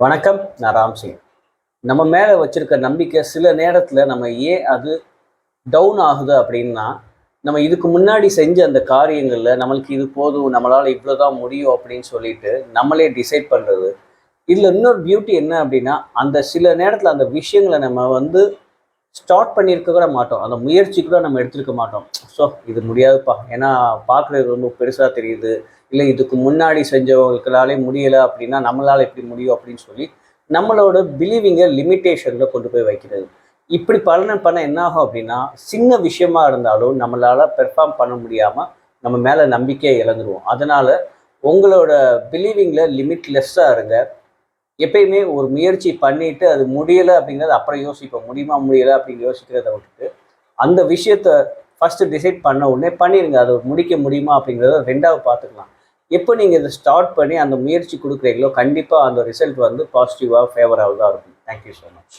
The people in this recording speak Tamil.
வணக்கம். நான் ராம்சிங். நம்ம மேலே வச்சிருக்க நம்பிக்கை சில நேரத்தில் நம்ம ஏன் அது டவுன் ஆகுது அப்படின்னா, நம்ம இதுக்கு முன்னாடி செஞ்ச அந்த காரியங்களில் நம்மளுக்கு இது போதும், நம்மளால் இவ்வளோதான் முடியும் அப்படின்னு சொல்லிட்டு நம்மளே டிசைட் பண்ணுறது. இதில் இன்னொரு பியூட்டி என்ன அப்படின்னா, அந்த சில நேரத்தில் அந்த விஷயங்களை நம்ம ஸ்டார்ட் பண்ணியிருக்க கூட மாட்டோம். அந்த முயற்சி கூட நம்ம எடுத்திருக்க மாட்டோம். ஸோ இது முடியாதுப்பா, ஏன்னா பார்க்குறது ரொம்ப பெருசாக தெரியுது, இல்லை இதுக்கு முன்னாடி செஞ்சவங்களுக்களாலே முடியலை அப்படின்னா நம்மளால் எப்படி முடியும் அப்படின்னு சொல்லி நம்மளோட பிலீவிங்கை லிமிட்டேஷனில் கொண்டு போய் வைக்கிறது. இப்படி பண்ண என்ன ஆகும் அப்படின்னா, சின்ன விஷயமா இருந்தாலும் நம்மளால் பெர்ஃபார்ம் பண்ண முடியாமல் நம்ம மேலே நம்பிக்கையை இழந்துருவோம். அதனால் உங்களோட பிலீவிங்கில் லிமிட்லெஸ்ஸாக இருங்க. எப்பயுமே ஒரு முயற்சி பண்ணிட்டு அது முடியலை அப்படிங்கிறது அப்புறம் யோசிப்போம். முடியுமா முடியலை அப்படின்னு யோசிக்கிறத விட்டுட்டு அந்த விஷயத்த ஃபஸ்ட்டு டிசைட் பண்ண உடனே பண்ணிடுங்க. அதை முடிக்க முடியுமா அப்படிங்கிறத ரெண்டாவது பார்த்துக்கலாம். எப்போ நீங்கள் இதை ஸ்டார்ட் பண்ணி அந்த முயற்சி கொடுக்குறீங்களோ கண்டிப்பாக அந்த ரிசல்ட் பாசிட்டிவாக ஃபேவராக தான் இருக்கும். Thank you so much.